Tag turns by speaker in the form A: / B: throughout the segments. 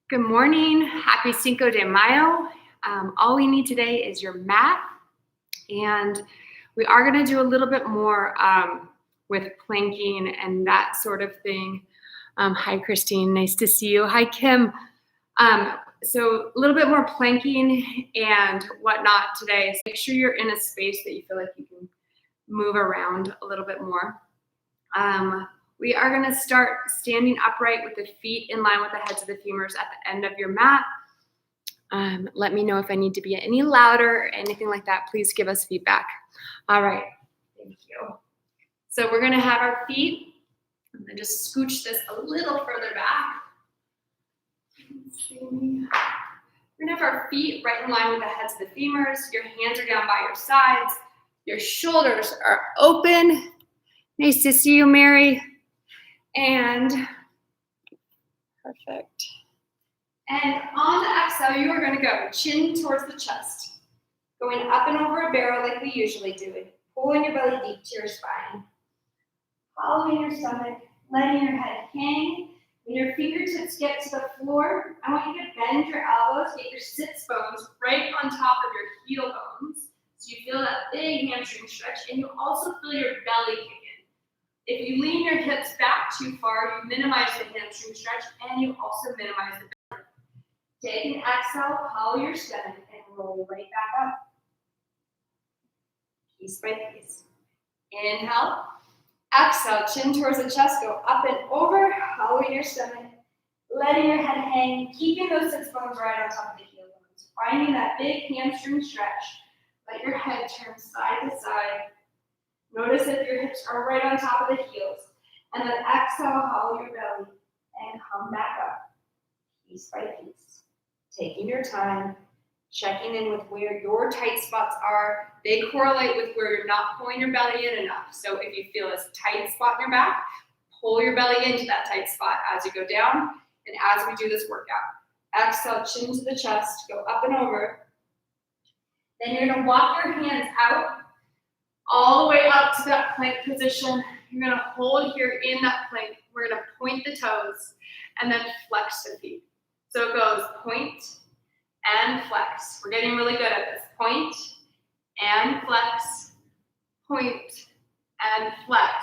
A: Good morning. Happy Cinco de Mayo. All we need today is your mat, and we are going to do a little bit more with planking and that sort of thing. Hi, Christine. Nice to see you. Hi, Kim. So a little bit more planking and whatnot today. So make sure you're in a space that you feel like you can move around a little bit more. We are going to start standing upright with the feet in line with the heads of the femurs at the end of your mat. Let me know if I need to be any louder or anything like that. Please give us feedback. All right. Thank you. So we're going to have our feet. I'm going to just scooch this a little further back. We're going to have our feet right in line with the heads of the femurs. Your hands are down by your sides. Your shoulders are open. Nice to see you, Mary. And perfect. And on the exhale, you are going to go chin towards the chest, going up and over a barrel like we usually do, pulling your belly deep to your spine, following your stomach, letting your head hang. When your fingertips get to the floor, I want you to bend your elbows, get your sits bones right on top of your heel bones, so you feel that big hamstring stretch, and you also feel your belly kick in. If you lean your hips back too far, you minimize the hamstring stretch, and you also minimize the belly. Take an exhale, hollow your stomach, and roll right back up. Piece by piece. Inhale. Exhale, chin towards the chest, go up and over, hollowing your stomach, letting your head hang, keeping those sits bones right on top of the heel bones. Finding that big hamstring stretch. Let your head turn side to side. Notice if your hips are right on top of the heels. And then exhale, hollow your belly, and come back up, piece by piece. Taking your time, checking in with where your tight spots are. They correlate with where you're not pulling your belly in enough. So if you feel a tight spot in your back, pull your belly into that tight spot as you go down and as we do this workout. Exhale, chin to the chest, go up and over. Then you're going to walk your hands out all the way up to that plank position. You're going to hold here in that plank. We're going to point the toes and then flex the feet. So it goes point and flex. We're getting really good at this. Point and flex. Point and flex.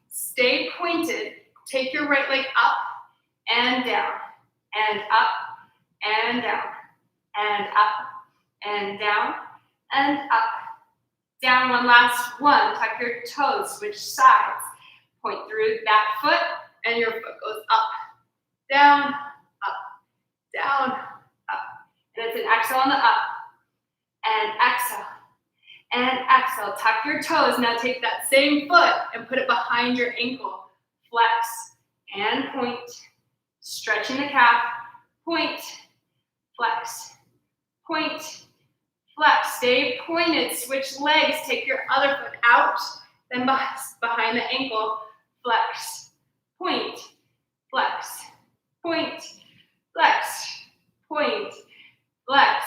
A: Stay pointed. Take your right leg up and down, and up and down, and up and down, and up. Down, one last one. Tuck your toes, switch sides. Point through that foot, and your foot goes up, down, down, up. And it's an exhale on the up. And exhale. And exhale. Tuck your toes. Now take that same foot and put it behind your ankle. Flex and point. Stretching the calf. Point. Flex. Point. Flex, stay pointed, switch legs, take your other foot out, then behind the ankle, flex, point, flex, point, flex, point, flex,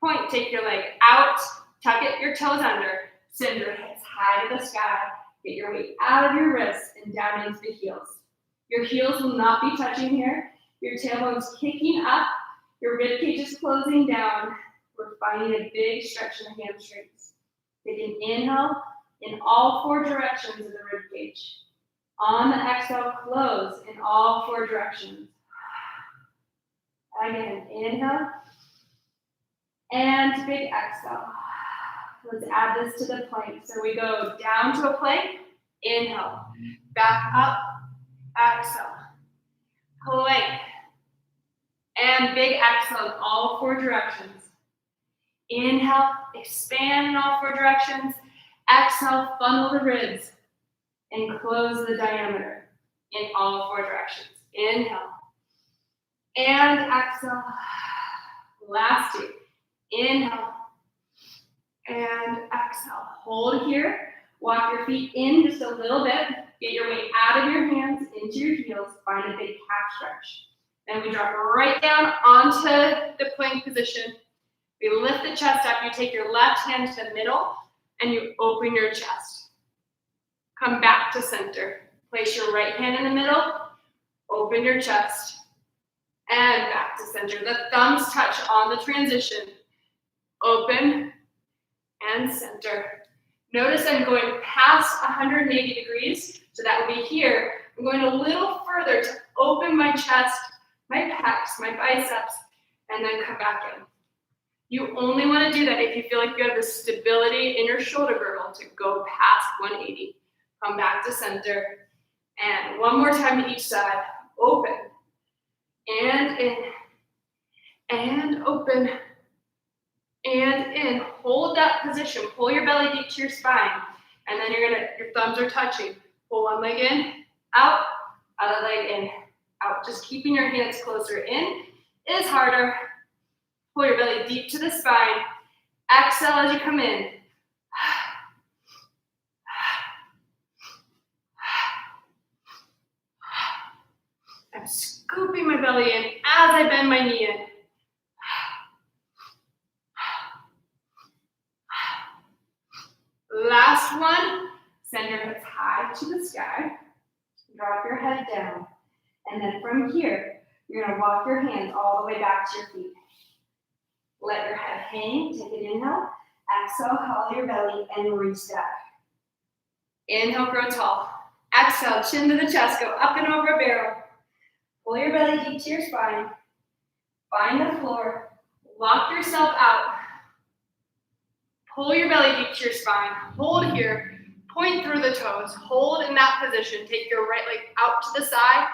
A: point. Take your leg out, tuck it, your toes under, send your hips high to the sky, get your weight out of your wrists and down into the heels. Your heels will not be touching here, your tailbone's kicking up, your rib cage is closing down. We're finding a big stretch in the hamstrings. Take an inhale in all four directions of the rib cage. On the exhale, close in all four directions. Again, inhale and big exhale. Let's add this to the plank. So we go down to a plank, inhale, back up, exhale, plank, and big exhale in all four directions. Inhale, expand in all four directions. Exhale, funnel the ribs and close the diameter in all four directions. Inhale and exhale. Last two. Inhale and exhale. Hold here. Walk your feet in just a little bit. Get your weight out of your hands into your heels. Find a big calf stretch. Then we drop right down onto the plank position. We lift the chest up. You take your left hand to the middle and you open your chest. Come back to center. Place your right hand in the middle. Open your chest. And back to center. The thumbs touch on the transition. Open and center. Notice I'm going past 180 degrees, so that would be here. I'm going a little further to open my chest, my pecs, my biceps, and then come back in. You only want to do that if you feel like you have the stability in your shoulder girdle to go past 180. Come back to center. And one more time to each side. Open. And in. And open. And in. Hold that position. Pull your belly deep to your spine. And then your thumbs are touching. Pull one leg in, out, other leg in, out. Just keeping your hands closer in is harder. Pull your belly deep to the spine. Exhale as you come in. I'm scooping my belly in as I bend my knee in. Last one. Send your hips high to the sky. Drop your head down. And then from here, you're going to walk your hands all the way back to your feet. Let your head hang. Take an inhale. Exhale, hollow your belly, and reach back. Inhale, grow tall. Exhale, chin to the chest. Go up and over a barrel. Pull your belly deep to your spine. Find the floor. Lock yourself out. Pull your belly deep to your spine. Hold here. Point through the toes. Hold in that position. Take your right leg out to the side.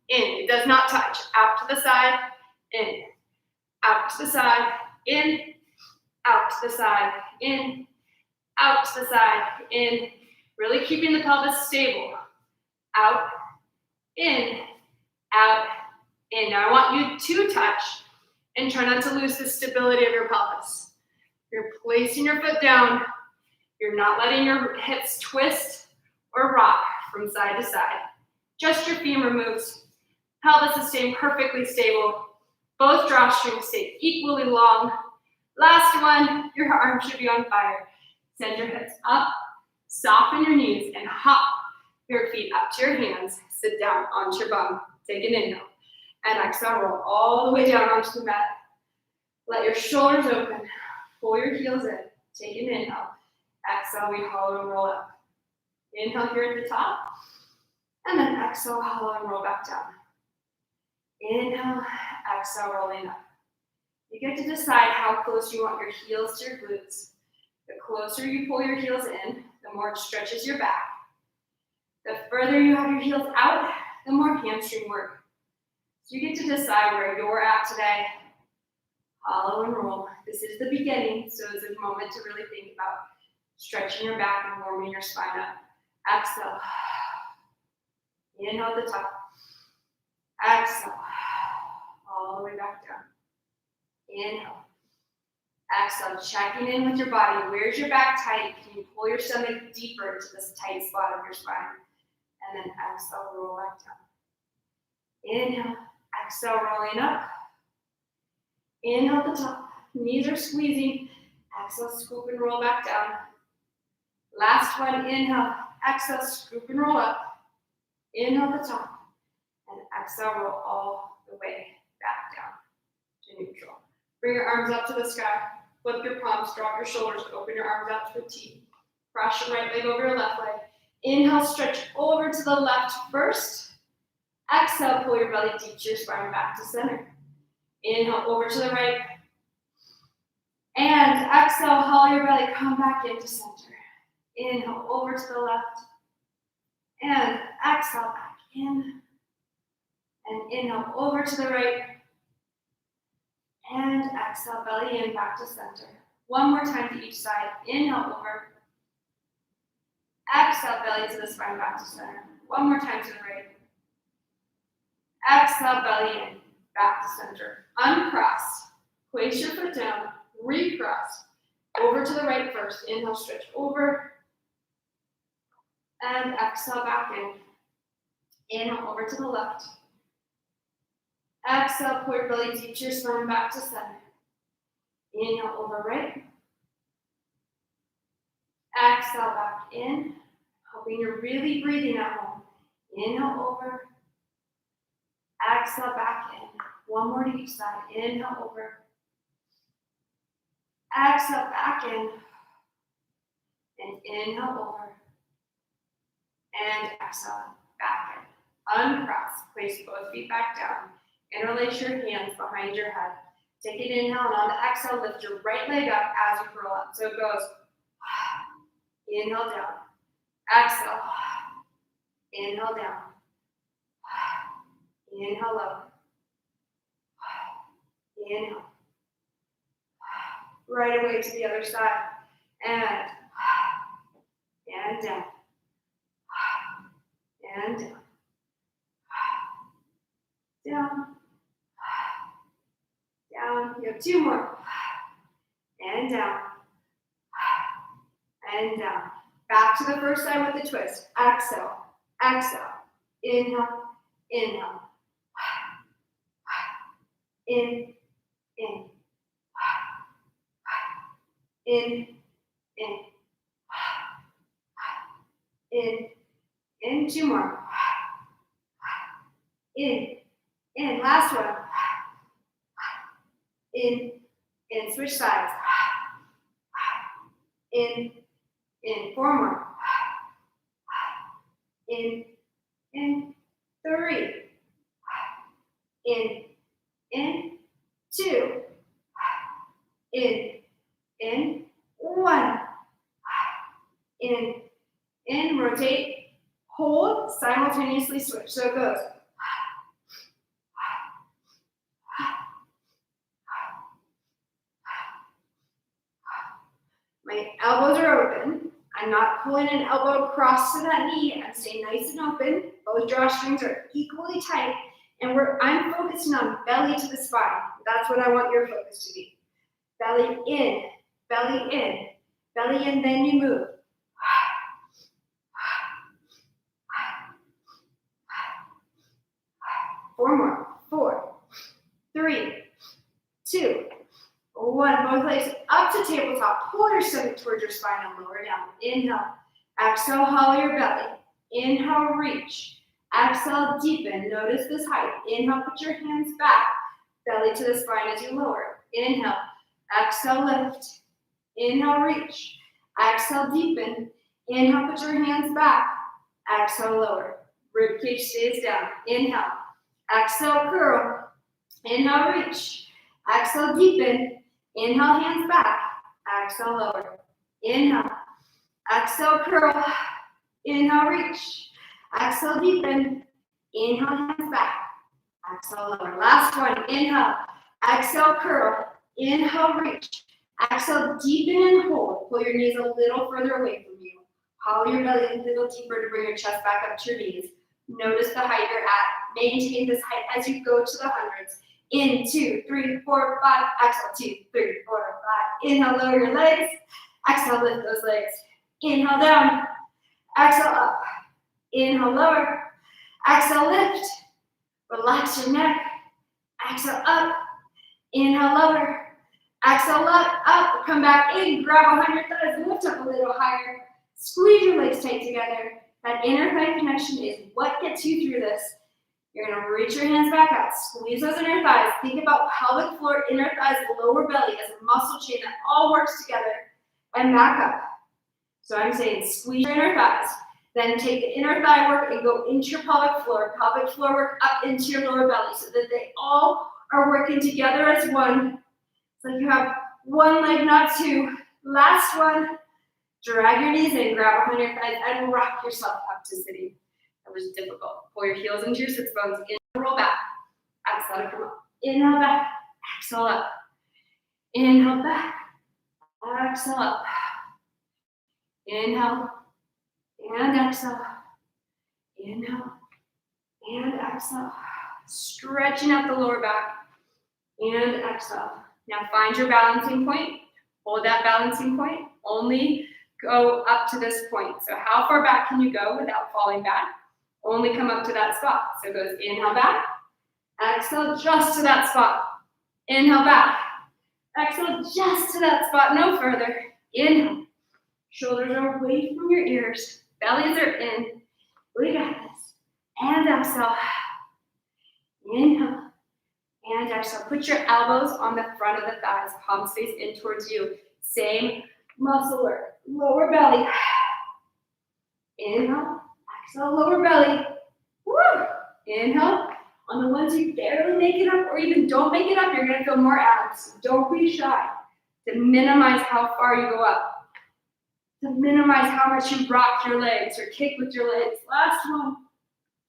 A: In. It does not touch. Out to the side. In. Out to the side. In. Out to the side. In. Out to the side. In. Really keeping the pelvis stable. Out. In. Out. In. Now I want you to touch and try not to lose the stability of your pelvis. You're placing your foot down. You're not letting your hips twist or rock from side to side. Just your femur moves. Pelvis is staying perfectly stable. Both drawstrings stay equally long. Last one, your arms should be on fire. Send your hips up, soften your knees, and hop your feet up to your hands. Sit down onto your bum. Take an inhale. And exhale, roll all the way down onto the mat. Let your shoulders open. Pull your heels in. Take an inhale. Exhale, we hollow and roll up. Inhale here at the top. And then exhale, hollow and roll back down. Inhale, exhale, rolling up. You get to decide how close you want your heels to your glutes. The closer you pull your heels in, the more it stretches your back. The further you have your heels out, the more hamstring work. So you get to decide where you're at today. Hollow and roll. This is the beginning, so it's a moment to really think about stretching your back and warming your spine up. Exhale. Inhale at the top. Exhale. All the way back down. Inhale. Exhale. Checking in with your body. Where's your back tight? Can you pull your stomach deeper into this tight spot of your spine? And then exhale, roll back down. Inhale. Exhale, rolling up. Inhale at the top. Knees are squeezing. Exhale, scoop and roll back down. Last one, inhale. Exhale, scoop and roll up. Inhale at the top. And exhale, roll all the way back down to neutral. Bring your arms up to the sky. Flip your palms, drop your shoulders, open your arms out to a T. Cross your right leg over your left leg. Inhale, stretch over to the left first. Exhale, pull your belly deep to your spine back to center. Inhale, over to the right. And exhale, hollow your belly, come back into center. Inhale, over to the left. And exhale, back in. And inhale, over to the right. And exhale, belly in, back to center. One more time to each side. Inhale, over. Exhale, belly to the spine, back to center. One more time to the right. Exhale, belly in, back to center. Uncross. Place your foot down. Recross. Over to the right first. Inhale, stretch over. And exhale, back in. Inhale, over to the left. Exhale, pull your belly deep to your spine, back to center. Inhale, over right. Exhale, back in. Hoping you're really breathing at home. Inhale, over. Exhale, back in. One more to each side. Inhale over. Exhale back in. And inhale over. And exhale back in. Uncross. Place both feet back down. Interlace your hands behind your head. Take an inhale, and on the exhale, lift your right leg up as you curl up. So it goes, inhale down. Exhale. Inhale down. Inhale up. Inhale. Right away to the other side. And down. And down. Down. Down. You have two more. And down. And down. Back to the first side with the twist. Exhale. Exhale. Inhale. Inhale. In. In. In. In. In. In. Two more. In. In. Last one. In. In. Switch sides. In. In. Four more. In. In. Three. In. In. Two. In. One. In. Rotate. Hold. Simultaneously switch. So it goes. My elbows are open. I'm not pulling an elbow across to that knee. I'm staying nice and open. Both drawstrings are equally tight. And I'm focusing on belly to the spine. That's what I want your focus to be. Belly in, belly in, belly in, then you move. Four more. 4, 3, 2, 1. Both legs up to tabletop. Pull your stomach towards your spine and lower down. Inhale. Exhale, hollow your belly. Inhale, reach. Exhale, deepen. Notice this height. Inhale, put your hands back. Belly to the spine as you lower. Inhale. Exhale, lift. Inhale, reach. Exhale, deepen. Inhale, put your hands back. Exhale, lower. Ribcage stays down. Inhale. Exhale, curl. Inhale, reach. Exhale, deepen. Inhale, hands back. Exhale, lower. Inhale. Exhale, curl. Inhale, reach. Exhale, deepen. Inhale, hands back. Exhale, lower. Last one. Inhale. Exhale, curl. Inhale, reach. Exhale, deepen and hold. Pull your knees a little further away from you. Hollow your belly a little deeper to bring your chest back up to your knees. Notice the height you're at. Maintain this height as you go to the hundreds. In 2, 3, 4, 5. Exhale, 2, 3, 4, 5. Inhale, lower your legs. Exhale, lift those legs. Inhale, down. Exhale, up. Inhale, lower. Exhale, lift. Relax your neck. Exhale, up. Inhale, lower. Exhale, up. Come back in. Grab 100 thighs. Lift up a little higher. Squeeze your legs tight together. That inner thigh connection is what gets you through this. You're going to reach your hands back out. Squeeze those inner thighs. Think about pelvic floor, inner thighs, lower belly as a muscle chain that all works together. And back up. So I'm saying squeeze your inner thighs. Then take the inner thigh work and go into your pelvic floor work up into your lower belly so that they all are working together as one. So you have one leg, not two. Last one. Drag your knees in, grab 100 thighs, and rock yourself up to sitting. That was difficult. Pull your heels into your sits bones. Inhale, roll back. Exhale to come up. Inhale back. Exhale up. Inhale back. Exhale up. Inhale. And exhale. Inhale. And exhale. Stretching out the lower back. And exhale. Now find your balancing point. Hold that balancing point. Only go up to this point. So how far back can you go without falling back? Only come up to that spot. So it goes inhale back. Exhale just to that spot. Inhale back. Exhale just to that spot. No further. Inhale. Shoulders are away from your ears. Bellies are in. We got this. And exhale. Inhale. And exhale. Put your elbows on the front of the thighs, palms face in towards you. Same muscle work. Lower belly. Inhale. Exhale, lower belly. Woo! Inhale. On the ones you barely make it up or even don't make it up, you're going to feel more abs. Don't be shy to minimize how far you go up. To minimize how much you rock your legs or kick with your legs. Last one.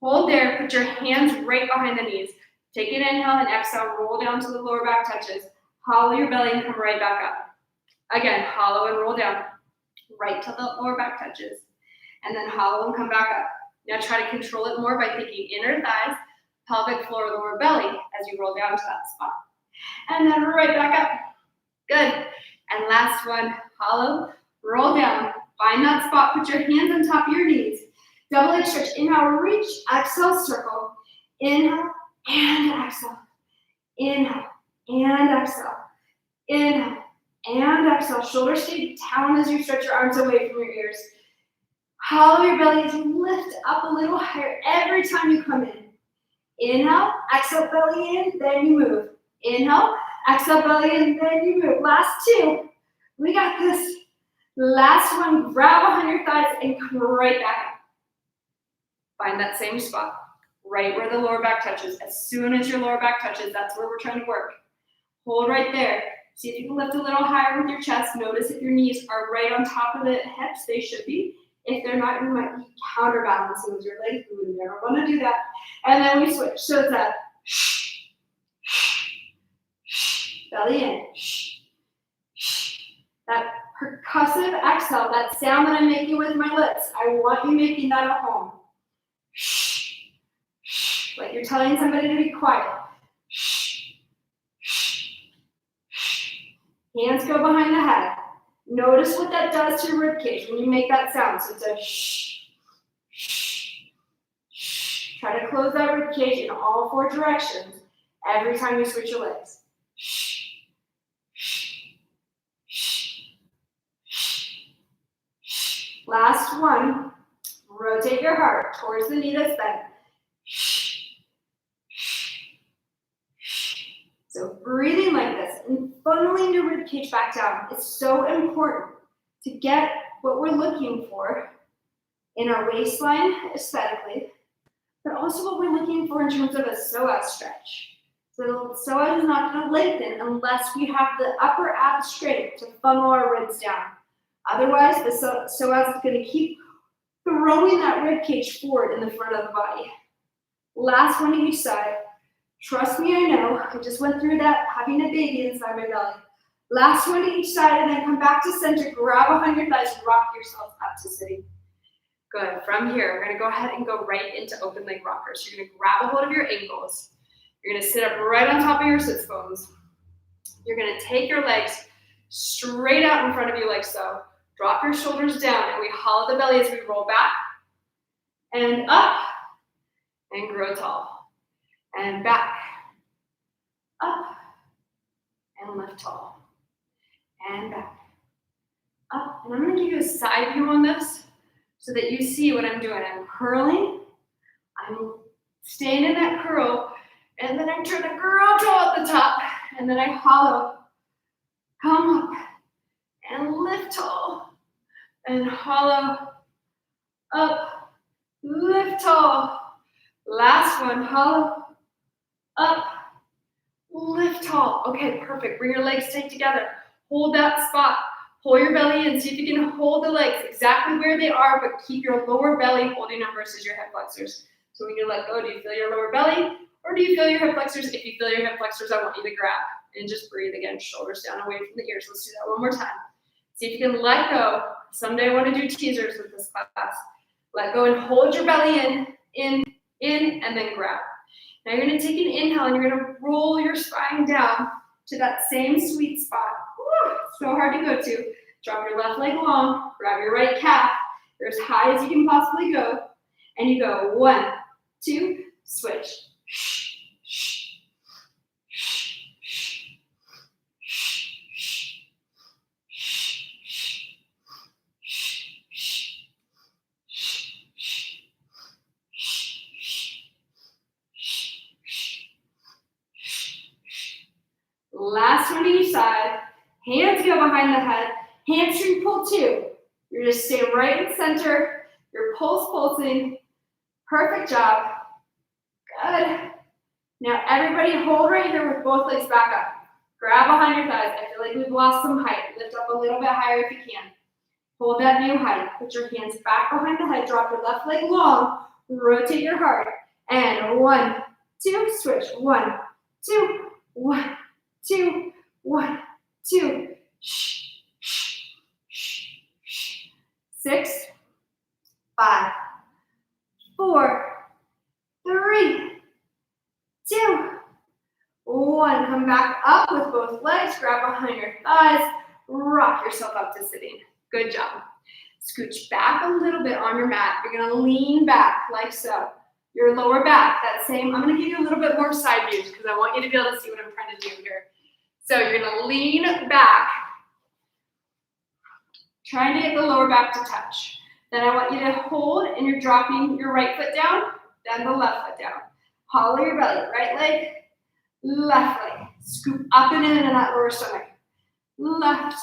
A: Hold there. Put your hands right behind the knees. Take an inhale and exhale. Roll down to the lower back touches. Hollow your belly and come right back up. Again, hollow and roll down. Right to the lower back touches. And then hollow and come back up. Now try to control it more by thinking inner thighs, pelvic floor, lower belly as you roll down to that spot. And then right back up. Good. And last one, hollow, roll down. Find that spot. Put your hands on top of your knees. Double leg stretch. Inhale, reach. Exhale, circle. Inhale and exhale. Inhale and exhale. Inhale and exhale. Shoulders stay down as you stretch your arms away from your ears. Hollow your belly as you lift up a little higher every time you come in. Inhale, exhale, belly in, then you move. Inhale, exhale, belly in, then you move. Last two. We got this. Last one, grab behind your thighs and come right back up. Find that same spot, right where the lower back touches. As soon as your lower back touches, that's where we're trying to work. Hold right there. See if you can lift a little higher with your chest. Notice if your knees are right on top of the hips, they should be. If they're not, you might be counterbalancing with your legs. We would never want to do that. And then we switch. So it's a belly in. That percussive exhale, that sound that I'm making with my lips, I want you making that at home. Like you're telling somebody to be quiet. Hands go behind the head. Notice what that does to your ribcage when you make that sound. So it's a shh, shh, shh. Try to close that ribcage in all four directions every time you switch your legs. Shh, shh, shh, shh, shh. Last one. Rotate your heart towards the knee that's bent. So breathing like this and funneling your ribcage back down is so important to get what we're looking for in our waistline aesthetically, but also what we're looking for in terms of a psoas stretch. So the psoas is not going to lengthen unless we have the upper abs straight to funnel our ribs down. Otherwise, the psoas is going to keep throwing that ribcage forward in the front of the body. Last one to each side. Trust me, I know. I just went through that, having a baby inside my belly. Last one to each side, and then come back to center. Grab behind your thighs, rock yourself up to sitting. Good. From here, we're going to go ahead and go right into open leg rockers. You're going to grab a hold of your ankles. You're going to sit up right on top of your sits bones. You're going to take your legs straight out in front of you like so. Drop your shoulders down, and we hollow the belly as we roll back and up and grow tall. And back, up, and lift tall, and back, up. And I'm going to give you a side view on this so that you see what I'm doing. I'm curling, I'm staying in that curl, and then I'm trying to grow tall at the top, and then I hollow, come up, and lift tall, and hollow, up, lift tall. Last one, hollow, up, lift tall. Okay, perfect. Bring your legs tight together. Hold that spot. Pull your belly in. See if you can hold the legs exactly where they are, but keep your lower belly holding them versus your hip flexors. So when you let go, do you feel your lower belly or do you feel your hip flexors? If you feel your hip flexors, I want you to grab and just breathe again. Shoulders down away from the ears. Let's do that one more time. See if you can let go. Someday I want to do teasers with this class. Let go and hold your belly in, and then grab. Now you're going to take an inhale and you're going to roll your spine down to that same sweet spot. Woo, so hard to go to. Drop your left leg long, grab your right calf. You're as high as you can possibly go. And you go 1, 2, switch. Last one to each side. Hands go behind the head. Hamstring pull 2. You're just staying right in center. Your pulse pulsing. Perfect job. Good. Now everybody hold right here with both legs back up. Grab behind your thighs. I feel like we've lost some height. Lift up a little bit higher if you can. Hold that new height. Put your hands back behind the head. Drop your left leg long. Rotate your heart. And 1, 2, switch. 1, 2, 1, 2, 1, 2. Shh, shh, shh, shh. 6, 5, 4, 3, 2, 1. Come back up with both legs. Grab behind your thighs. Rock yourself up to sitting. Good job. Scooch back a little bit on your mat. You're going to lean back like so. Your lower back, that same. I'm going to give you a little bit more side views because I want you to be able to see what I'm trying to do here. So you're going to lean back, trying to get the lower back to touch. Then I want you to hold and you're dropping your right foot down, then the left foot down. Hollow your belly, right leg, left leg. Scoop up and in that lower stomach. Left,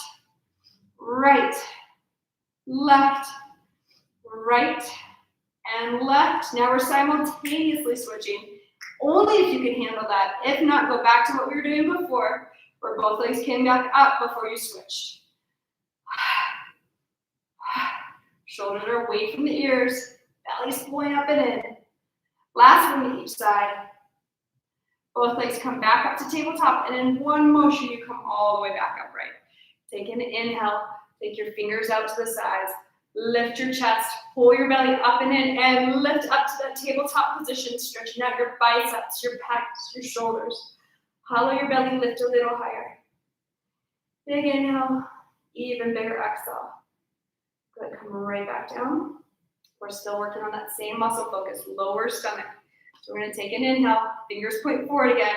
A: right, left, right, and left. Now we're simultaneously switching. Only if you can handle that. If not, go back to what we were doing before, where both legs came back up before you switched. Shoulders are away from the ears. Belly's pulling up and in. Last one to each side. Both legs come back up to tabletop, and in one motion, you come all the way back upright. Take an inhale. Take your fingers out to the sides. Lift your chest. Pull your belly up and in, and lift up to that tabletop position, stretching out your biceps, your pecs, your shoulders. Hollow your belly, lift a little higher. Big inhale, even bigger exhale. Good, come right back down. We're still working on that same muscle focus, lower stomach. So we're gonna take an inhale, fingers point forward again.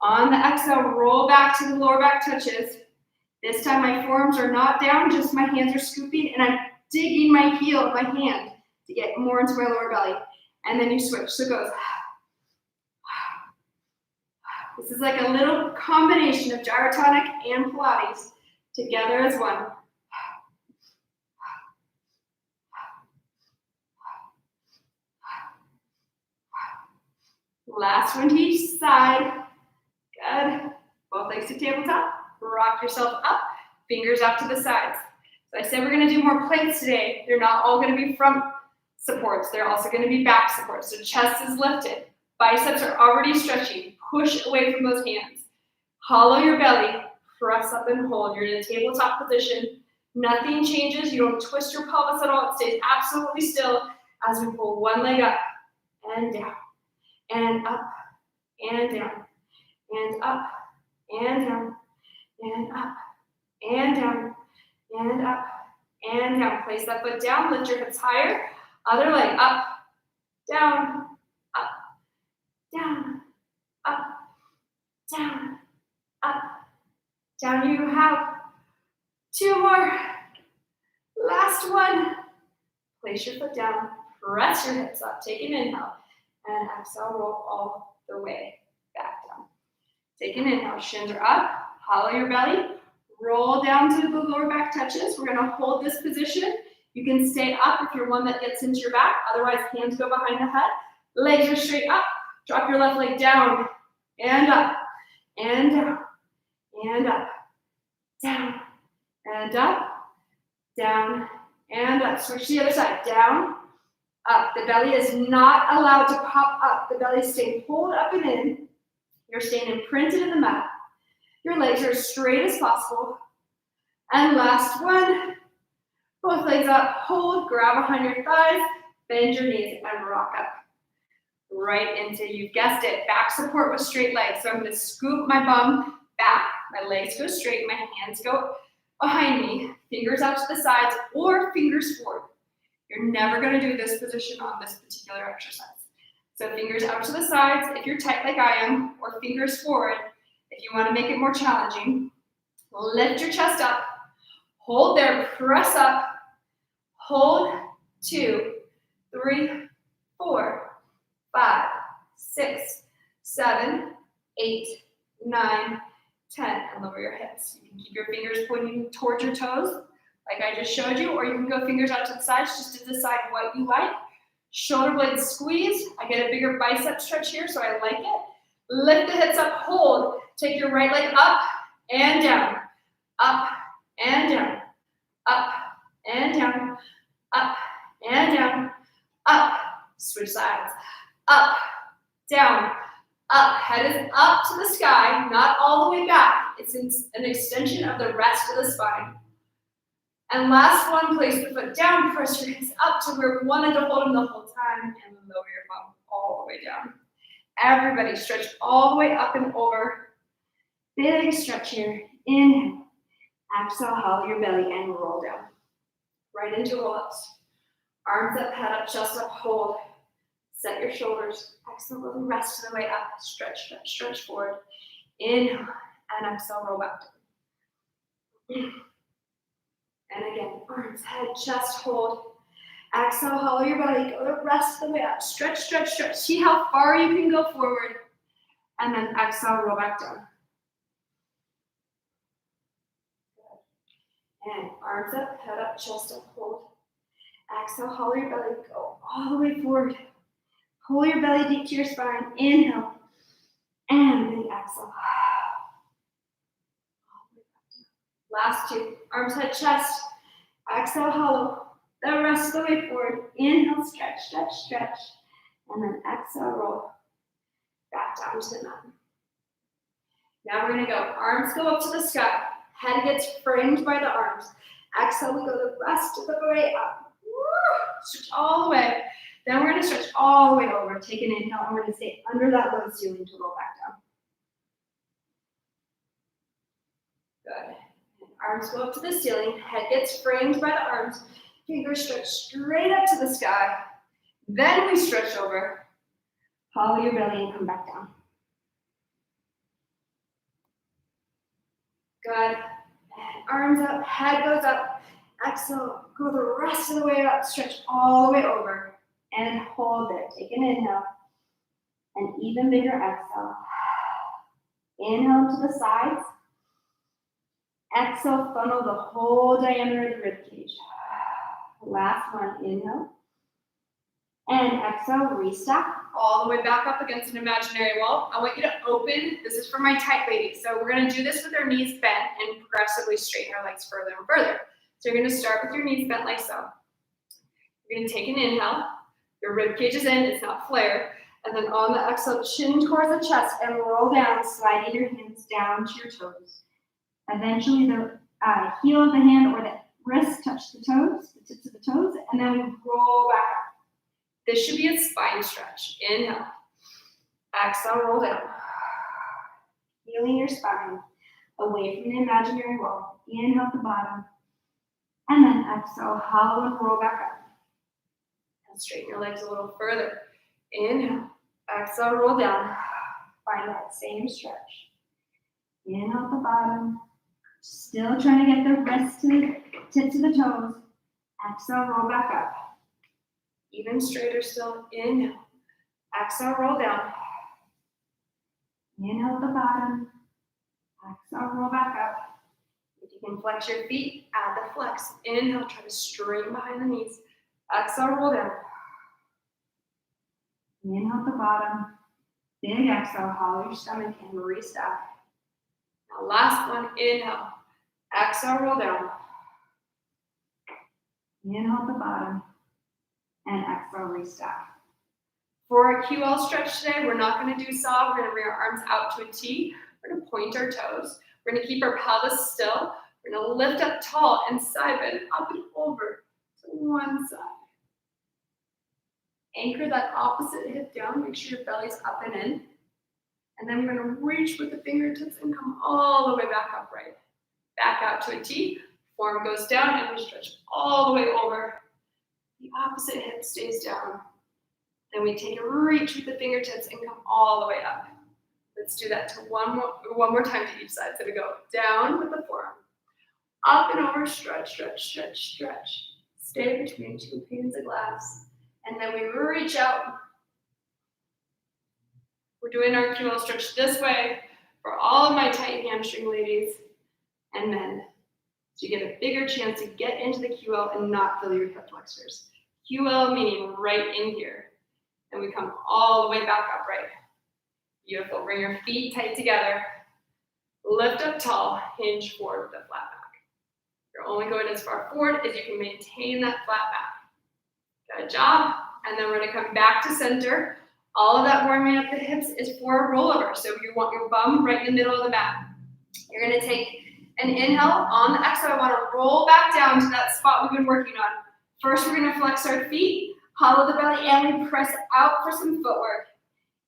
A: On the exhale, roll back to the lower back touches. This time my forearms are not down, just my hands are scooping, and I'm digging my heel of my hand to get more into my lower belly. And then you switch, so it goes. This is like a little combination of gyrotonic and Pilates together as one. Last one to each side. Good. Both legs to tabletop. Rock yourself up. Fingers up to the sides. So I said we're going to do more planks today. They're not all going to be front supports. They're also going to be back supports. So chest is lifted. Biceps are already stretching. Push away from those hands. Hollow your belly. Press up and hold. You're in a tabletop position. Nothing changes. You don't twist your pelvis at all. It stays absolutely still as we pull one leg up and down. And up, and down, and up, and down, and up, and down, and up, and down. Place that foot down, lift your hips higher. Other leg, up, down, up, down, up, down, up, down. You have 2 more. Last one. Place your foot down, press your hips up, take an inhale. And exhale, roll all the way back down. Take an inhale, shins are up, hollow your belly, roll down to the lower back touches. We're gonna hold this position. You can stay up if you're one that gets into your back, otherwise hands go behind the head. Legs are straight up, drop your left leg down, and up, and down, and up, down, and up, down, and up. Switch to the other side, down, up. The belly is not allowed to pop up. The belly is staying pulled up and in. You're staying imprinted in the mat. Your legs are as straight as possible. And last one. Both legs up. Hold. Grab behind your thighs. Bend your knees and rock up. Right into, you guessed it, back support with straight legs. So I'm going to scoop my bum back. My legs go straight. My hands go behind me. Fingers out to the sides or fingers forward. You're never going to do this position on this particular exercise. So fingers out to the sides if you're tight like I am, or fingers forward if you want to make it more challenging. Lift your chest up. Hold there, press up. Hold, 2, 3, 4, 5, 6, 7, 8, 9, 10, and lower your hips. You can keep your fingers pointing towards your toes, like I just showed you, or you can go fingers out to the sides just to decide what you like. Shoulder blades squeeze. I get a bigger bicep stretch here, so I like it. Lift the hips up, hold. Take your right leg up and down, up and down, up and down, up and down, up. Switch sides. Up, down, up. Head is up to the sky, not all the way back. It's an extension of the rest of the spine. And last one, place the foot down, press your hips up to where we wanted to hold them the whole time, and lower your bum all the way down. Everybody stretch all the way up and over. Big stretch here. Inhale. Exhale, hollow your belly and roll down. Right into roll-ups. Arms up, head up, chest up, hold. Set your shoulders. Exhale, go the rest of the way up. Stretch, stretch, stretch forward. Inhale, and exhale, roll back down. And again, arms, head, chest, hold. Exhale, hollow your belly. Go the rest of the way up. Stretch, stretch, stretch. See how far you can go forward. And then exhale, roll back down. And arms up, head up, chest up, hold. Exhale, hollow your belly. Go all the way forward. Pull your belly deep to your spine. Inhale. And then exhale. Last two. Arms, head, chest. Exhale, hollow. The rest of the way forward. Inhale, stretch, stretch, stretch. And then exhale, roll. Back down to the mat. Now we're going to go. Arms go up to the sky. Head gets framed by the arms. Exhale, we go the rest of the way up. Stretch all the way. Then we're going to stretch all the way over. Take an inhale, and we're going to stay under that low ceiling to roll back down. Good. And arms go up to the ceiling. Head gets framed by the arms. Fingers stretch straight up to the sky. Then we stretch over. Hollow your belly and come back down. Good. And arms up, head goes up. Exhale, go the rest of the way up. Stretch all the way over. And hold there. Take an inhale. An even bigger exhale. Inhale to the sides. Exhale, funnel the whole diameter of the ribcage. Last one, inhale. And exhale, restack all the way back up against an imaginary wall. I want you to open. This is for my tight ladies. So we're going to do this with our knees bent and progressively straighten our legs further and further. So you're going to start with your knees bent like so. You're going to take an inhale. Your rib cage is in, it's not flared. And then on the exhale, chin towards the chest and roll down, sliding your hands down to your toes. Eventually the heel of the hand or the wrist touch the toes, the tips of the toes, and then we roll back up. This should be a spine stretch. Inhale. Exhale, roll down. Healing your spine away from the imaginary wall. Inhale at the bottom. And then exhale, hollow and roll back up. And straighten your legs a little further. Inhale. Exhale, roll down. Find that same stretch. Inhale at the bottom. Still trying to get the wrists to the tips of the toes. Exhale, roll back up. Even straighter still. Inhale. Exhale, roll down. Inhale at the bottom. Exhale, roll back up. If you can flex your feet, add the flex. Inhale, try to straighten behind the knees. Exhale, roll down. Inhale at the bottom. Big exhale, hollow your stomach and restack. Now last one, inhale. Exhale, roll down. Inhale at the bottom. And exhale, restack. For our QL stretch today, we're not going to do saw. We're going to bring our arms out to a T. We're going to point our toes. We're going to keep our pelvis still. We're going to lift up tall and side bend up and over to one side. Anchor that opposite hip down. Make sure your belly's up and in. And then we're going to reach with the fingertips and come all the way back upright. Back out to a T. Form goes down and we stretch all the way over. The opposite hip stays down. Then we take a reach with the fingertips and come all the way up. Let's do that to one more time to each side. So we go down with the forearm. Up and over, stretch, stretch, stretch, stretch. Stay between two panes of glass. And then we reach out. We're doing our QL stretch this way. for all of my tight hamstring ladies and men, so you get a bigger chance to get into the QL and not feel your hip flexors. QL meaning right in here. And we come all the way back upright. Beautiful. Bring your feet tight together. Lift up tall, hinge forward with a flat back. You're only going as far forward as you can maintain that flat back. Good job. And then we're going to come back to center. All of that warming up the hips is for a rollover. So you want your bum right in the middle of the mat. You're going to take an inhale. On the exhale, I want to roll back down to that spot we've been working on. First, we're going to flex our feet, hollow the belly, and we press out for some footwork.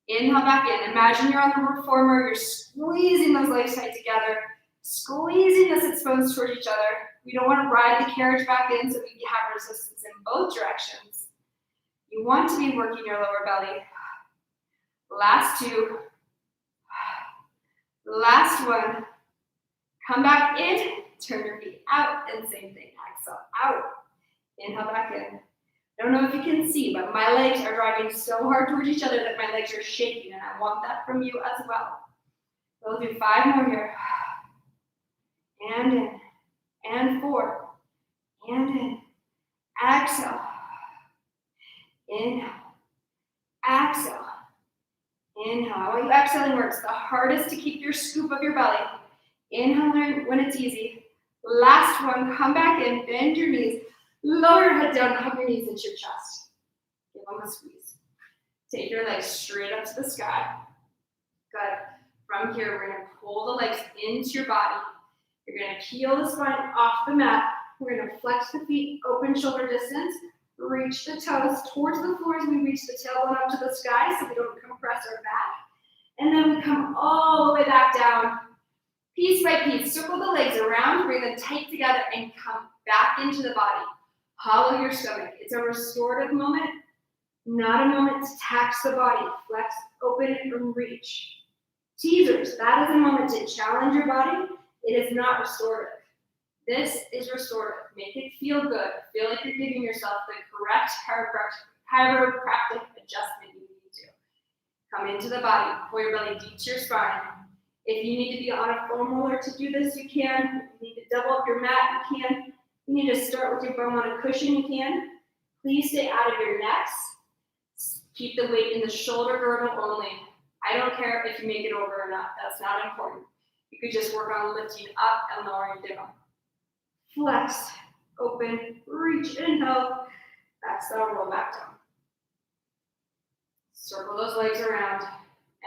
A: Inhale back in. Imagine you're on the reformer. You're squeezing those legs tight together, squeezing the sits bones towards each other. We don't want to ride the carriage back in, so we have resistance in both directions. You want to be working your lower belly. Last two. Last one. Come back in. Turn your feet out, and same thing. Exhale out. Inhale back in. I don't know if you can see, but my legs are driving so hard towards each other that my legs are shaking, and I want that from you as well. We'll do 5 more here. And in. And 4. And in. Exhale. Inhale. Exhale. Inhale. I want you exhaling where it's the hardest to keep your scoop of your belly. Inhale when it's easy. Last one. Come back in. Bend your knees. Lower your head down, hug your knees into your chest. Give them a squeeze. Take your legs straight up to the sky. Good. From here, we're going to pull the legs into your body. You're going to peel the spine off the mat. We're going to flex the feet, open shoulder distance, reach the toes towards the floor as we reach the tailbone up to the sky so we don't compress our back. And then we come all the way back down. Piece by piece, circle the legs around, bring them tight together, and come back into the body. Hollow your stomach. It's a restorative moment, not a moment to tax the body. Flex, open, and reach. Teasers, that is a moment to challenge your body. It is not restorative. This is restorative. Make it feel good. Feel like you're giving yourself the correct chiropractic adjustment you need to. Come into the body. Pull your belly deep to your spine. If you need to be on a foam roller to do this, you can. If you need to double up your mat, you can. You need to start with your bum on a cushion, you can. Please stay out of your necks. Keep the weight in the shoulder girdle only. I don't care if you make it over or not. That's not important. You could just work on lifting up and lowering down. Flex, open, reach, inhale. Exhale, roll back down. Circle those legs around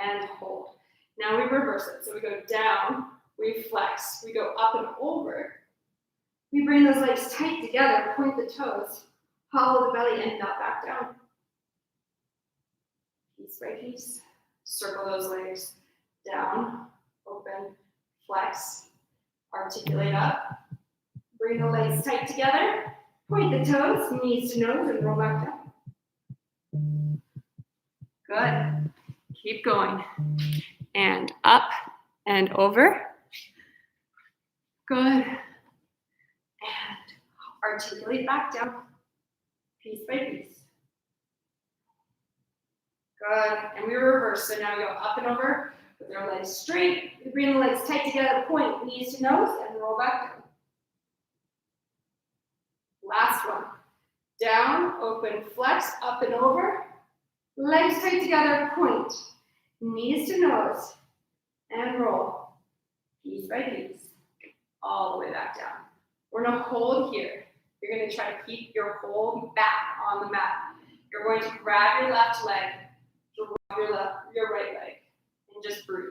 A: and hold. Now we reverse it. So we go down, we flex, we go up and over. We bring those legs tight together, point the toes, hollow the belly, and nut back down. Piece by piece. Circle those legs down, open, flex, articulate up. Bring the legs tight together, point the toes, knees to nose, and roll back down. Good. Keep going. And up and over. Good. And articulate back down, piece by piece. Good. And we reverse. So now we go up and over with our legs straight. We bring the legs tight together, point, knees to nose, and roll back down. Last one. Down, open, flex, up and over. Legs tight together, point, knees to nose, and roll. Piece by piece. All the way back down. We're going to hold here. You're going to try to keep your whole back on the mat. You're going to grab your left leg, drop your right leg, and just breathe.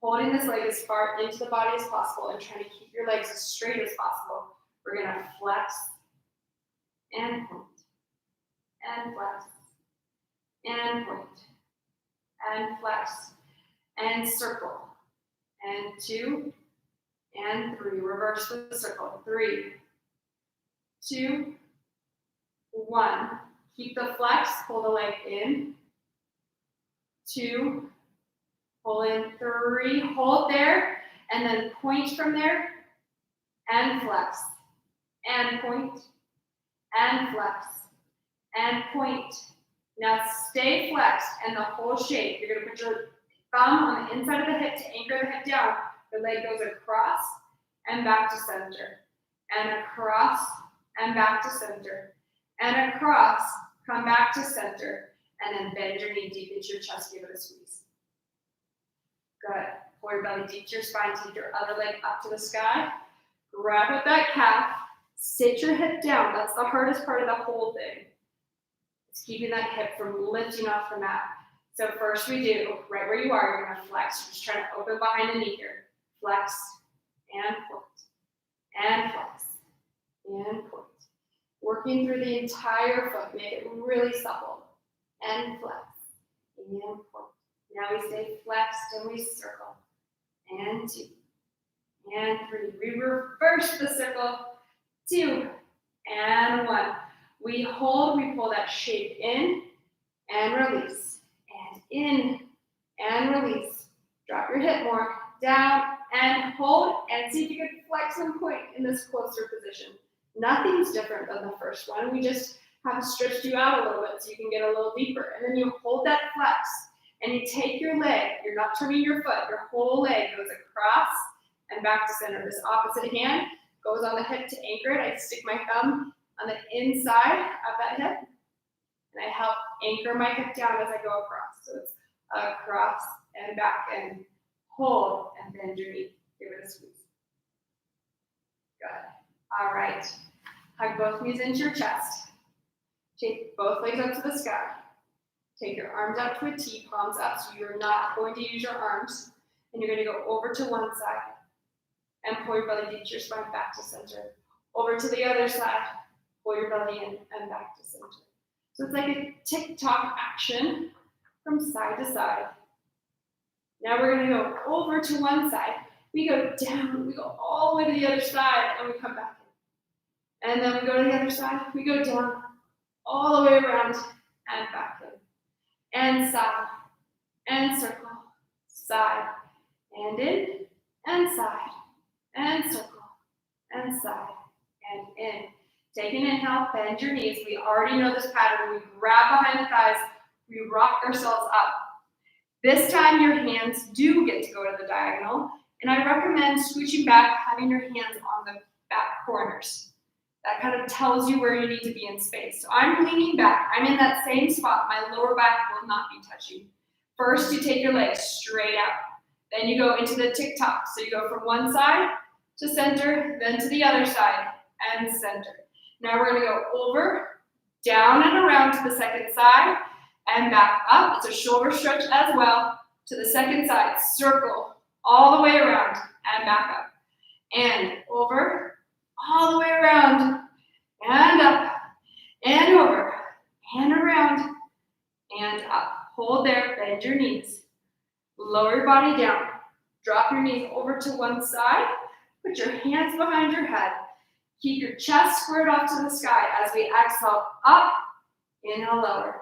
A: Holding this leg as far into the body as possible and trying to keep your legs as straight as possible. We're going to flex and point, and flex, and point, and flex, and circle, and 2, and 3. Reverse the circle. 3, 2, 1. Keep the flex. Pull the leg in. 2. Pull in. 3. Hold there. And then point from there. And flex. And point. And flex. And point. Now stay flexed and the whole shape. You're going to put your thumb on the inside of the hip to anchor the hip down. The leg goes across and back to center. And across and back to center. And across, come back to center. And then bend your knee deep into your chest, give it a squeeze. Good. Pull your belly deep to your spine, take your other leg up to the sky. Grab at that calf, sit your hip down. That's the hardest part of the whole thing. It's keeping that hip from lifting off the mat. So first we do, right where you are, you're gonna flex. You're just trying to open behind the knee here. Flex, and point, and flex, and point. Working through the entire foot, make it really supple. And flex, and point. Now we stay flexed and we circle. And 2, and 3. We reverse the circle. 2, and 1. We hold, we pull that shape in, and release. And in, and release. Drop your hip more, down, and hold, and see if you can flex and point in this closer position. Nothing's different than the first one. We just have stretched you out a little bit so you can get a little deeper. And then you hold that flex, and you take your leg. You're not turning your foot. Your whole leg goes across and back to center. This opposite hand goes on the hip to anchor it. I stick my thumb on the inside of that hip, and I help anchor my hip down as I go across. So it's across and back, and hold, and bend your knee. Give it a squeeze. Good. All right. Hug both knees into your chest. Take both legs up to the sky. Take your arms up to a T, palms up, so you're not going to use your arms. And you're going to go over to one side and pull your belly deep to your spine, back to center. Over to the other side, pull your belly in and back to center. So it's like a tick-tock action from side to side. Now we're going to go over to one side. We go down, we go all the way to the other side, and we come back in. And then we go to the other side, we go down, all the way around, and back in. And side, and circle, side, and in, and side, and circle, and side, and in. Take an inhale, bend your knees. We already know this pattern. We grab behind the thighs, we rock ourselves up. This time your hands do get to go to the diagonal, and I recommend scooching back, having your hands on the back corners. That kind of tells you where you need to be in space. So I'm leaning back. I'm in that same spot. My lower back will not be touching. First, you take your legs straight out. Then you go into the tick-tock. So you go from one side to center, then to the other side and center. Now we're going to go over, down and around to the second side, and back up. It's a shoulder stretch as well to the second side. Circle all the way around and back up. And over, all the way around, and up, and over, and around, and up. Hold there, bend your knees. Lower your body down. Drop your knees over to one side. Put your hands behind your head. Keep your chest squared off to the sky as we exhale up, inhale lower.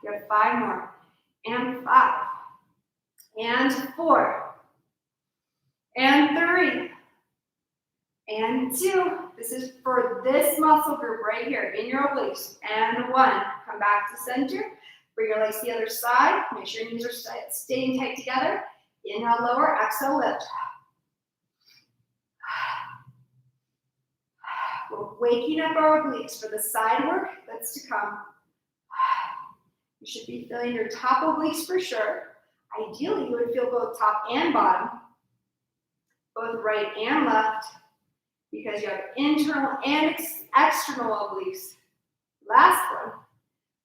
A: You have 5 more, and 5, and 4, and 3, and 2. This is for this muscle group right here in your obliques. And 1, come back to center. Bring your legs to the other side. Make sure your knees are staying tight together. Inhale, lower, exhale, lift. We're waking up our obliques for the side work that's to come. You should be feeling your top obliques for sure. Ideally, you would feel both top and bottom, both right and left, because you have internal and external obliques. Last one,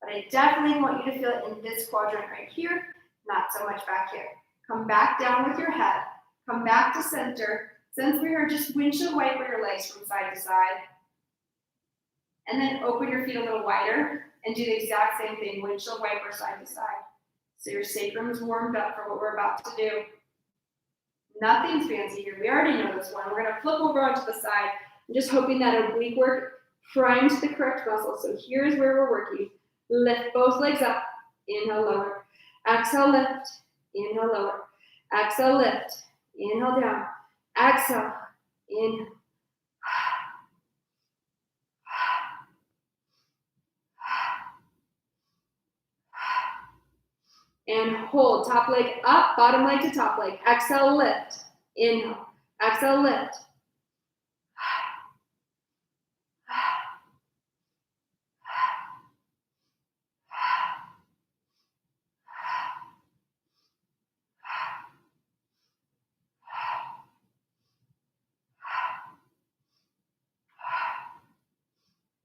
A: but I definitely want you to feel it in this quadrant right here, not so much back here. Come back down with your head. Come back to center. Since we are just windshield wiper your legs from side to side. And then open your feet a little wider and do the exact same thing, windshield wiper side to side. So your sacrum is warmed up for what we're about to do. Nothing's fancy here. We already know this one. We're going to flip over onto the side. I'm just hoping that oblique work primes the correct muscle. So here's where we're working. Lift both legs up. Inhale, lower. Exhale, lift. Inhale, lower. Exhale, lift. Inhale, down. Exhale. Inhale. And hold, top leg up, bottom leg to top leg. Exhale, lift. Inhale, exhale, lift.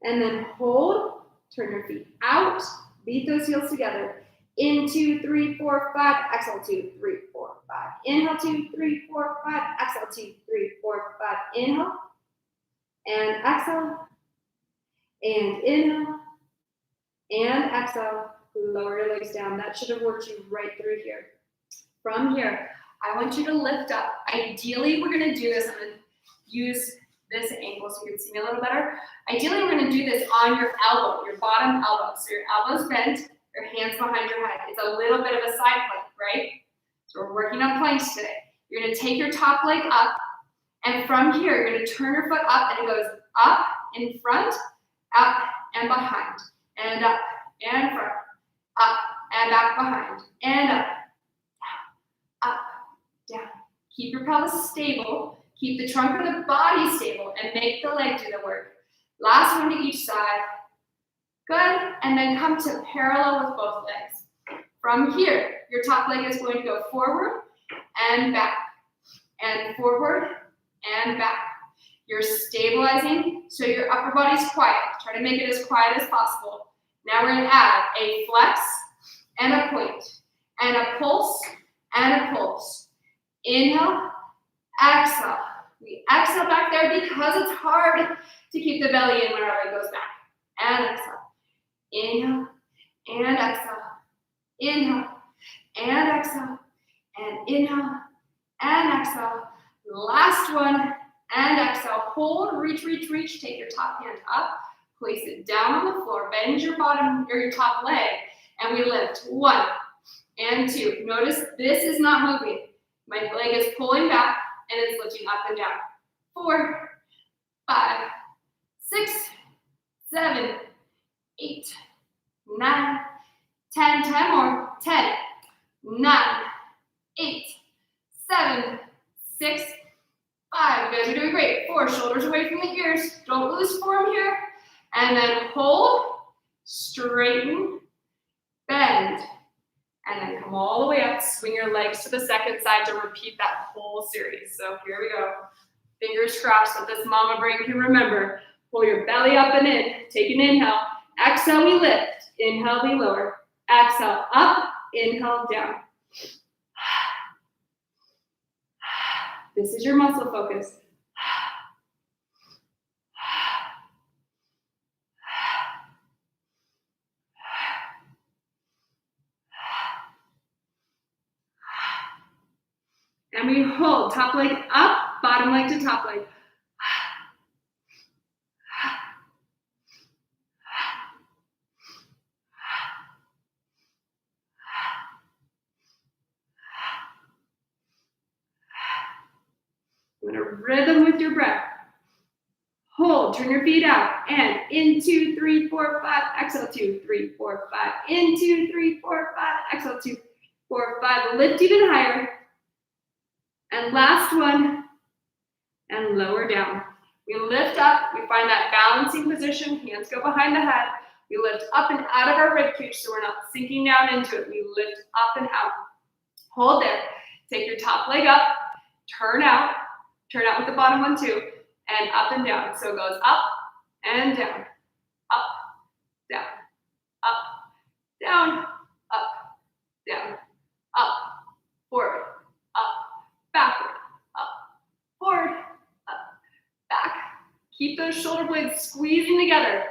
A: And then hold, turn your feet out, beat those heels together. In 2, 3, 4, 5, exhale 2, 3, 4, 5. Inhale 2, 3, 4, 5, exhale 2, 3, 4, 5. Inhale and exhale and inhale and exhale. Lower your legs down. That should have worked you right through here. From here, I want you to lift up. Ideally, we're going to do this. I'm going to use this angle so you can see me a little better. Ideally, we're going to do this on your elbow, your bottom elbow. So your elbow's bent, your hands behind your head. It's a little bit of a side plank, right? So we're working on planks today. You're going to take your top leg up, and from here, you're going to turn your foot up, and it goes up in front, up and behind, and up and front, up and back behind, and up, down. Keep your pelvis stable. Keep the trunk of the body stable and make the leg do the work. Last one to each side. Good. And then come to parallel with both legs. From here, your top leg is going to go forward and back, and forward and back. You're stabilizing so your upper body's quiet. Try to make it as quiet as possible. Now we're going to add a flex and a point, and a pulse and a pulse. Inhale, exhale. We exhale back there because it's hard to keep the belly in when our leg goes back. And exhale. Inhale and exhale. Inhale and exhale. And inhale and exhale. Last one. And exhale. Hold, reach, reach, reach. Take your top hand up. Place it down on the floor. Bend your bottom or your top leg. And we lift. 1 and 2. Notice this is not moving. My leg is pulling back and it's lifting up and down. 4, 5, 6, 7, 8, 9, 10, 10 more. 10, 9, 8, 7, 6, 5. You guys are doing great. 4, shoulders away from the ears. Don't lose form here. And then hold, straighten, bend. And then come all the way up, swing your legs to the second side to repeat that whole series. So here we go. Fingers crossed that this mama brain can remember. Pull your belly up and in. Take an inhale. Exhale, we lift. Inhale, we lower. Exhale, up. Inhale, down. This is your muscle focus. And we hold, top leg up, bottom leg to top leg. I'm gonna rhythm with your breath. Hold, turn your feet out, and in 2, 3, 4, 5, exhale 2, 3, 4, 5. In 2, 3, 4, 5, exhale 2, 4, 5. Lift even higher. And last one, and lower down. We lift up, we find that balancing position, hands go behind the head. We lift up and out of our rib cage so we're not sinking down into it. We lift up and out. Hold there. Take your top leg up, turn out with the bottom one too, and up and down. So it goes up and down, up, down, up, down, up, down, up, forward, up, backward, up, forward, up, back. Keep those shoulder blades squeezing together.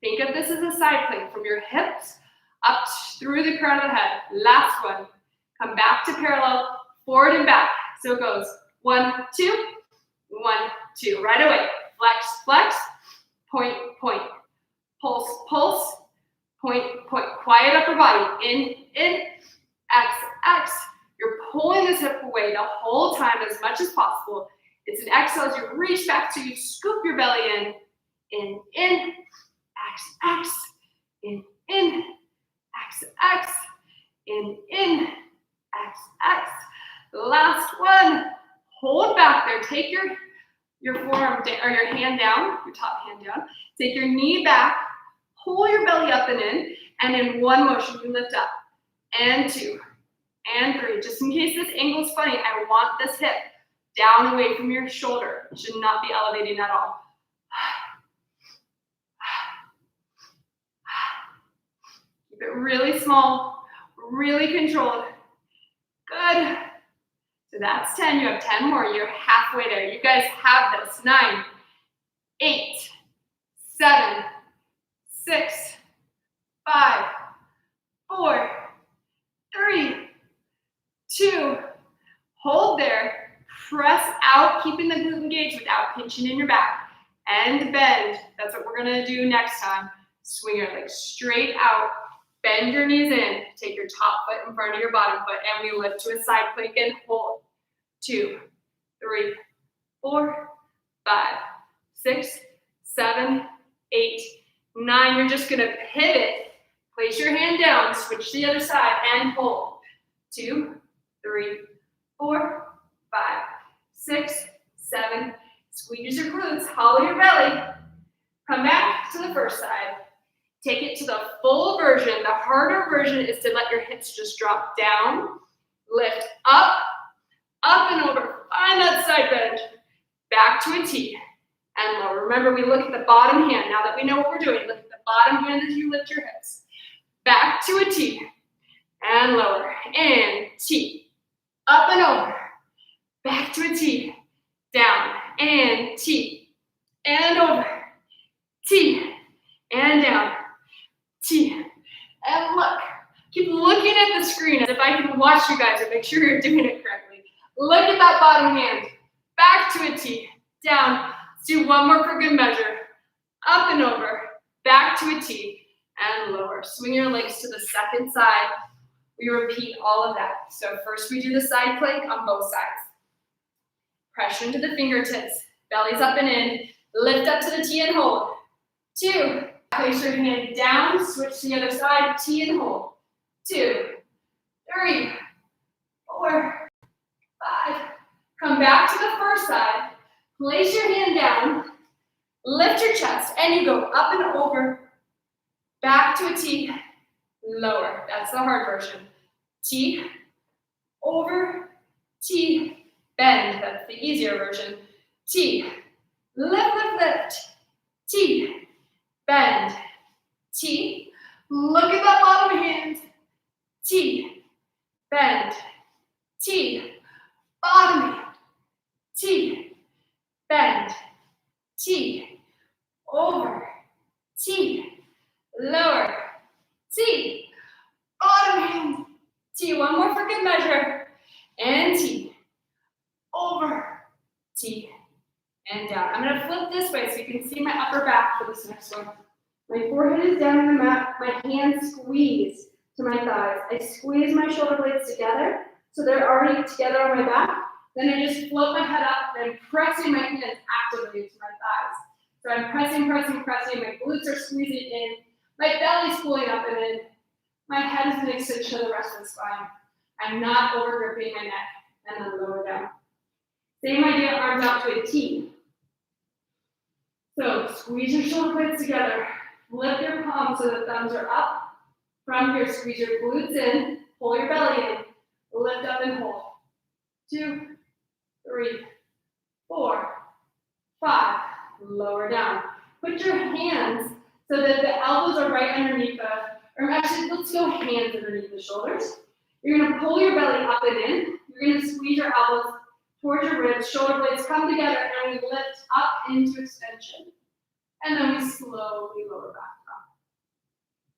A: Think of this as a side plank from your hips up through the crown of the head. Last one. Come back to parallel, forward and back. So it goes 1, 2, 1, 2. Right away. Flex, flex, point, point. Pulse, pulse, point, point. Quiet upper body. In, X, X. You're pulling this hip away the whole time as much as possible. It's an exhale as you reach back to you scoop your belly in, X, X, in, X, X, In, X, X. Last one. Hold back there. Take your forearm or your hand down, your top hand down. Take your knee back, pull your belly up and in one motion, you lift up. And 2, and 3. Just in case this angle is funny, I want this hip down away from your shoulder. It should not be elevating at all. Keep it really small, really controlled. Good. So that's 10. You have 10 more. You're halfway there. You guys have this. 9, 8, 7, 6, 5, 4, 3, 2. Hold there. Press out, keeping the glute engaged without pinching in your back. And bend. That's what we're going to do next time. Swing your legs straight out. Bend your knees in. Take your top foot in front of your bottom foot. And we lift to a side plank and hold. 2, 3, 4, 5, 6, 7, 8, 9. You're just going to pivot. Place your hand down. Switch to the other side and hold. 2, 3, 4, 5, 6, 7. Squeeze your glutes. Hollow your belly. Come back to the first side. Take it to the full version. The harder version is to let your hips just drop down. Lift up, up and over. Find that side bend. Back to a T. And lower. Remember, we look at the bottom hand. Now that we know what we're doing, look at the bottom hand as you lift your hips. Back to a T. And lower. And T. Up and over. Back to a T. Down. And T. And over. T. And down. T. And look. Keep looking at the screen as if I can watch you guys and make sure you're doing it correctly. Look at that bottom hand. Back to a T. Down. Let's do one more for good measure. Up and over. Back to a T. And lower. Swing your legs to the second side. We repeat all of that. So first we do the side plank on both sides. Pressure into the fingertips. Belly's up and in. Lift up to the T and hold. 2. Place your hand down. Switch to the other side. T and hold. 2, 3, 4, 5. Come back to the first side. Place your hand down. Lift your chest. And you go up and over. Back to a T. Lower. That's the hard version. T. Over. T. Bend. That's the easier version. T. Lift, lift, lift. T. Bend. T. Look at that bottom hand. T. Bend. T. Bottom hand. T. Bend. T. Over. T. Lower. T. Bottom hand. T. One more for good measure. And T. Over. T. And down. I'm going to flip this way so you can see my upper back for this next one. My forehead is down on the mat. My hands squeeze to my thighs. I squeeze my shoulder blades together so they're already together on my back. Then I just float my head up and I'm pressing my hands actively to my thighs. So I'm pressing, pressing, pressing. My glutes are squeezing in. My belly's pulling up and in. My head is an extension of the rest of the spine. I'm not over gripping my neck and then lower down. Same idea, arms out to a T. So squeeze your shoulder blades together. Lift your palms so the thumbs are up. From here, squeeze your glutes in. Pull your belly in. Lift up and hold. 2, 3, 4, 5. Lower down. Put your hands so that the elbows are right underneath or actually, let's go hands underneath the shoulders. You're going to pull your belly up and in. You're going to squeeze your elbows towards your ribs. Shoulder blades come together and we lift up into extension. And then we slowly lower back up.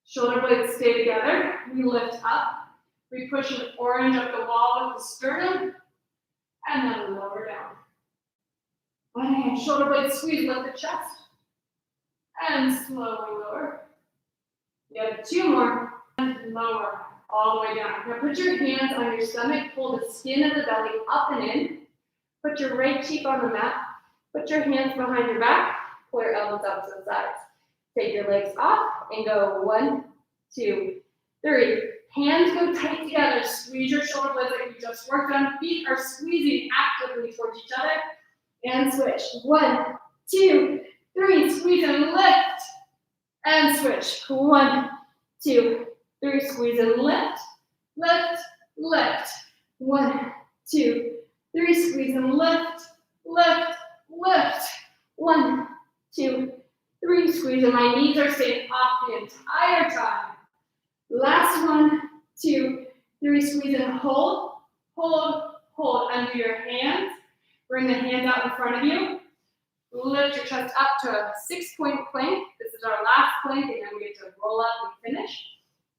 A: Shoulder blades stay together. We lift up. We push an orange up the wall with the sternum. And then lower down. One hand, shoulder blades squeeze, lift the chest. And slowly lower. You have 2 more. And lower all the way down. Now put your hands on your stomach. Pull the skin of the belly up and in. Put your right cheek on the mat. Put your hands behind your back. Pull your elbows up to the sides. Take your legs off and go 1, 2, 3. Hands go tight together. Squeeze your shoulder blades like you just worked on. Feet are squeezing actively towards each other. And switch. 1, 2, 3. Squeeze and lift. And switch. 1, 2, 3. Squeeze and lift. Lift, lift. 1, 2, 3. Squeeze and lift. Lift, lift. 1, 2, 3. Squeeze and my knees are staying off the entire time. Last 1, 2, 3. Squeeze and hold, hold, hold. Under your hands. Bring the hands out in front of you. Lift your chest up to a 6-point plank. This is our last plank, and then we get to roll up and finish.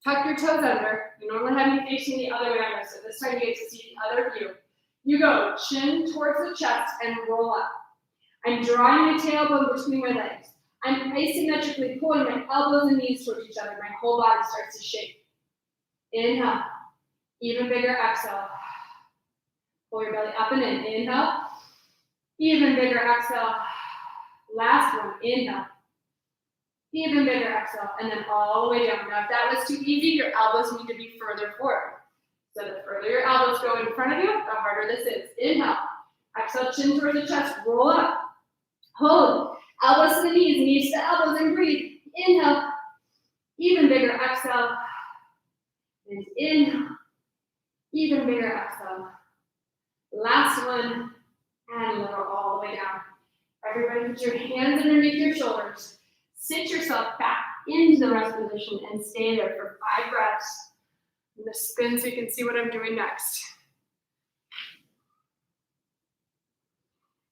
A: Tuck your toes under. You normally have me facing the other way under, so this time you get to see the other view. You go chin towards the chest and roll up. I'm drawing my tailbone between my legs. I'm asymmetrically pulling my elbows and knees towards each other. My whole body starts to shake. Inhale. Even bigger exhale. Pull your belly up and in. Inhale. Even bigger exhale. Last one. Inhale. Even bigger exhale. And then all the way down. Now, if that was too easy, your elbows need to be further forward. So the further your elbows go in front of you, the harder this is. Inhale. Exhale, chin towards the chest. Roll up. Hold. Elbows to the knees, knees to elbows, and breathe. Inhale. Even bigger exhale. And inhale. Even bigger exhale. Last one. And lower all the way down. Everybody put your hands underneath your shoulders. Sit yourself back into the rest position and stay there for 5 breaths. I'm going to spin so you can see what I'm doing next.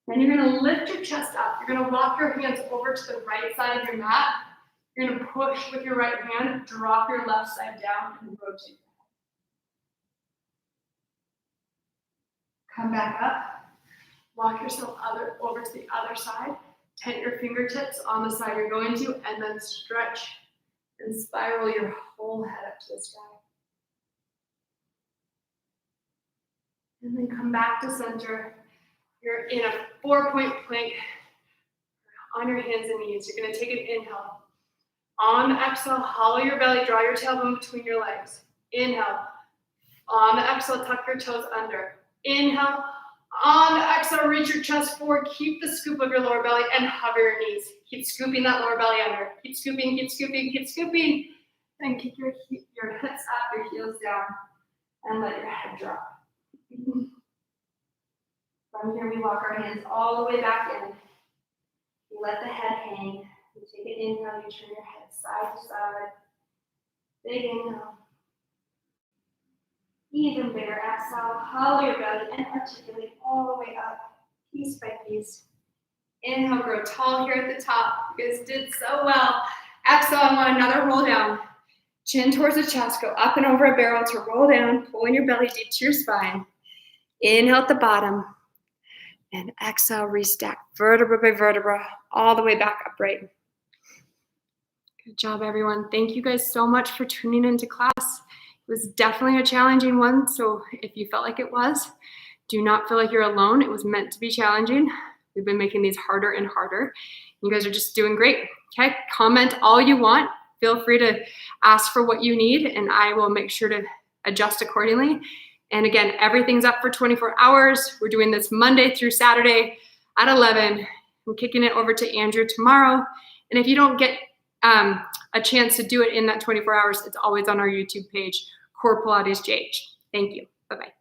A: Then you're going to lift your chest up. You're going to walk your hands over to the right side of your mat. You're going to push with your right hand, drop your left side down, and rotate your head. Come back up. Walk yourself over to the other side. Tent your fingertips on the side you're going to, and then stretch and spiral your whole head up to the sky. And then come back to center. You're in a 4-point plank on your hands and knees. You're going to take an inhale. On the exhale, hollow your belly, draw your tailbone between your legs. Inhale. On the exhale, tuck your toes under. Inhale. On the exhale, reach your chest forward. Keep the scoop of your lower belly and hover your knees. Keep scooping that lower belly under. Keep scooping, keep scooping, keep scooping. Then kick your hips up, your heels down, and let your head drop. From here, we walk our hands all the way back in. You let the head hang. You take an inhale, you turn your head side to side. Big inhale. Even bigger exhale. Hollow your belly and articulate all the way up, piece by piece. Inhale, grow tall here at the top. You guys did so well. Exhale, I want another roll down. Chin towards the chest. Go up and over a barrel to roll down, pulling your belly deep to your spine. Inhale at the bottom. And exhale, restack vertebra by vertebra, all the way back upright. Good job, everyone. Thank you guys so much for tuning into class. It was definitely a challenging one, so if you felt like it was, do not feel like you're alone. It was meant to be challenging. We've been making these harder and harder. You guys are just doing great. Okay, comment all you want. Feel free to ask for what you need, and I will make sure to adjust accordingly. And again, everything's up for 24 hours. We're doing this Monday through Saturday at 11. I'm kicking it over to Andrew tomorrow. And if you don't get a chance to do it in that 24 hours, it's always on our YouTube page, Core Pilates JH. Thank you. Bye-bye.